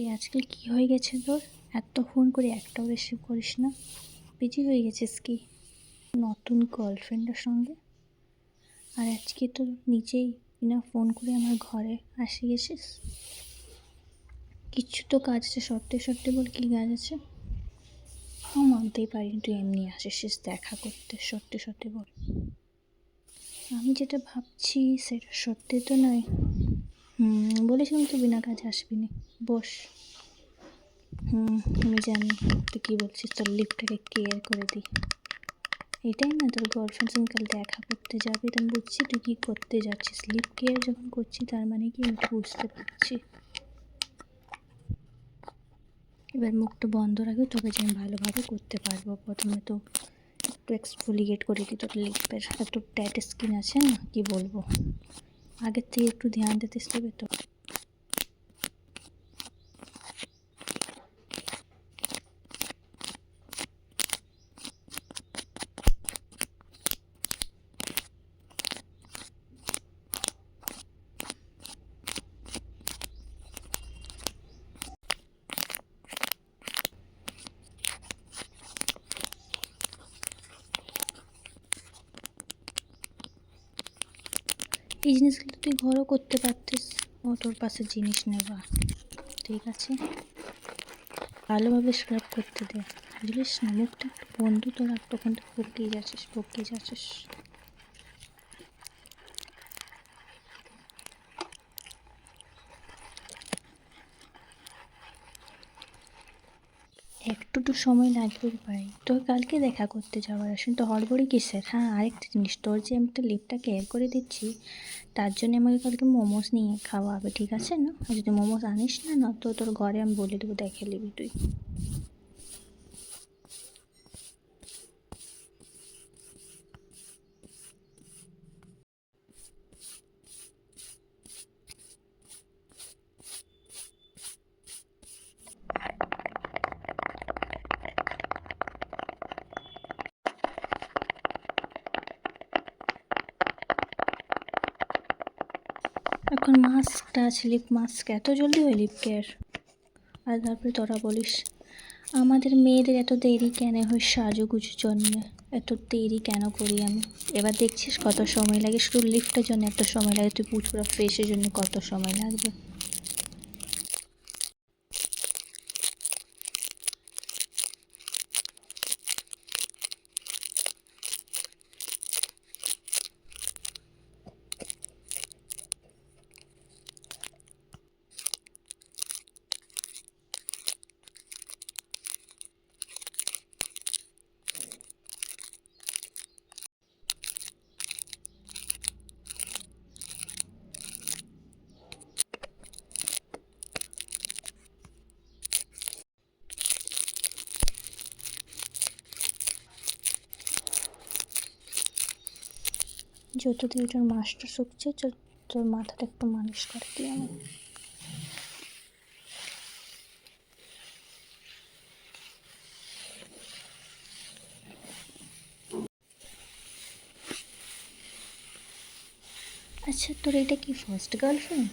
এই আজকাল কি হয়ে গেছে তোর? এত ফোন করে একটাও রিসিভ করিস না। বিজি হয়ে গেছিস কি নতুন গার্লফ্রেন্ডের সঙ্গে? আর আজকে তো নিজেই বিনা ফোন করে আমার ঘরে আসে গেছিস। কিচ্ছু তো কাজ আছে, সত্যি সত্যি বল, কী কাজ আছে? মানতেই পারি তুই এমনি আসিস দেখা করতে, সত্যি সত্যি বল। আমি যেটা ভাবছি সেটা সত্যি তো নয়। বলেছিলাম তো বিনা কাজে আসবি না। বস। আমি জানি তুই কী বলছিস, তোর লিফটাকে কেয়ার করে দিই, এটাই না তোর গার্লফ্রেন্ড সঙ্গে কাল দেখা করতে যাবি। তো আমি বুঝছি তুই কী করতে যাচ্ছিস, লিফ কেয়ার যখন করছি তার মানে কি আমি বুঝতে পারছি। এবার মুখটা বন্ধ রাখবে, তবে যে আমি ভালোভাবে করতে পারবো। প্রথমে তো একটু এক্সফোলিয়েট করে দিই তোর লিপের, একটু ট্যাট স্কিন আছে না, কি বলবো, আগের থেকে একটু ধ্যান দিতে হবে তো। এই জিনিসগুলো তুই ঘরও করতে পারতিস, ও তোর পাশে জিনিস নেবা, ঠিক আছে? ভালোভাবে স্ক্রাব করতে দে, বুঝলিস না? মুখটা একটু বন্ধ তো রাখ, তখন তো বকিয়ে যাচ্ছিস। একটু তো সময় লাগবে ভাই, তোর কালকে দেখা করতে যাওয়ার আসুন তো, হড়বড়ি কিসের? হ্যাঁ, আরেকটা জিনিস, তোর যে আমি একটা লিপটা কেয়ার করে দিচ্ছি তার জন্য আমাকে কালকে মোমোস নিয়ে খাওয়া হবে, ঠিক আছে না? আর যদি মোমোস আনিস না না তো তোর ঘরে আমি বলে দেবো, দেখে নিবি তুই। এখন মাস্কটা আছে, লিপ মাস্ক, এত জলদি হয় লিপ কেয়ার? আর তারপরে তোরা বলিস আমাদের মেয়েদের এত দেরি কেন হয় সাজুগুজুর জন্য, এত দেরি কেন করি আমি? এবার দেখছিস কত সময় লাগে, শুধু লিফটের জন্য এত সময় লাগে, তুই পুরো ফ্রেশের জন্য কত সময় লাগবে? যত দিয়ে ওটার মাছটা শুকছে, তোর মাথাটা একটু মালিশ করে দিই আমি। আচ্ছা, তোর এটা কি ফার্স্ট গার্লফ্রেন্ড?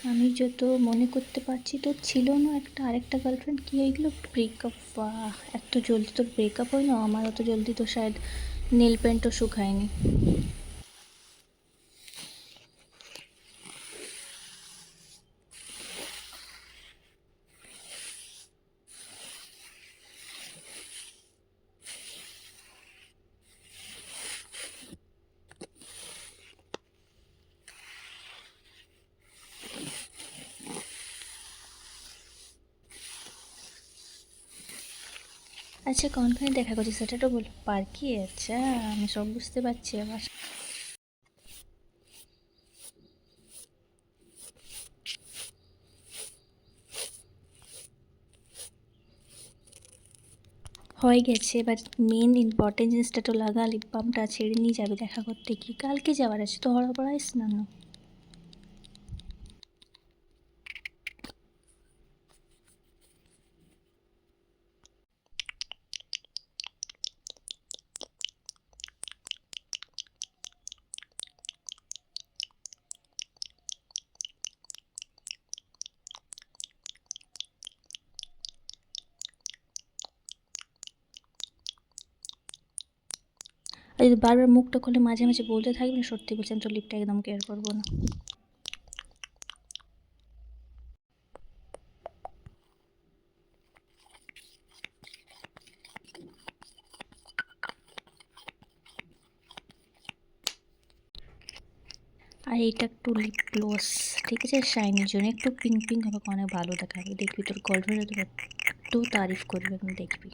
আমি যত মনে করতে পারছি তোর ছিল না একটা আরেকটা গার্লফ্রেন্ড, কি এইগুলো ব্রেকআপ? বা এত জলদি তোর ব্রেকআপ হয় না? আমার অত জলদি তো শায়দ নীল প্যান্টও শুকায়নি। আচ্ছা, কোনখানে দেখা করছিস সেটা তো বল। পার্কে? আচ্ছা, আমি সব বুঝতে পারছি আবার। হয়ে গেছে, এবার মেন ইম্পর্টেন্ট জিনিসটা তো লাগা, লিপ বামটা ছেড়ে নিয়ে যাবে দেখা করতে, কি কালকে যাওয়ার আছে তো, হড়বড়াইস না না। ওই বারবার মুখটা খুলে মাঝে মাঝে বলতে থাকবেন, সত্যি বলছেন তো লিপটা একদম কেয়ার করবো না। আর এইটা একটু লিপ গ্লস, ঠিক আছে, শাইনির জন্য একটু পিঙ্ক পিঙ্ক হবে, অনেক ভালো দেখাবে, দেখবি তোর গার্লফ্রেন্ড তোর একটু তারিফ করবে, এখন দেখবি।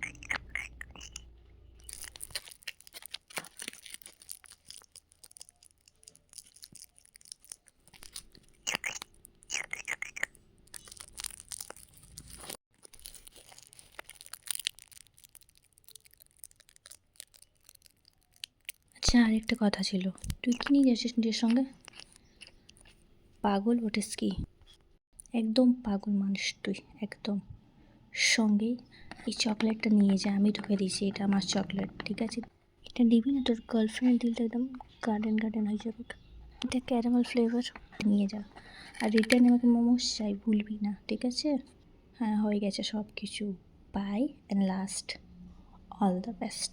আচ্ছা, আরেকটা কথা ছিল, তুই কি নিয়ে যাচ্ছিস নিজের সঙ্গে? পাগল ওটিস কি? একদম পাগল মানুষ তুই, একদম। সঙ্গে এই চকলেটটা নিয়ে যা, আমি তোকে দিয়েছি, এটা আমার চকলেট, ঠিক আছে? এটা দিবি না, তোর গার্লফ্রেন্ড দিলটা একদম গার্ডেন গার্ডেন হয়ে যাবে। এটা ক্যারামেল ফ্লেভার, নিয়ে যা। আর রিটার্নে আমাকে মোমোস চাই, ভুলবি না, ঠিক আছে? হ্যাঁ, হয়ে গেছে সব কিছু। By and last, all the best.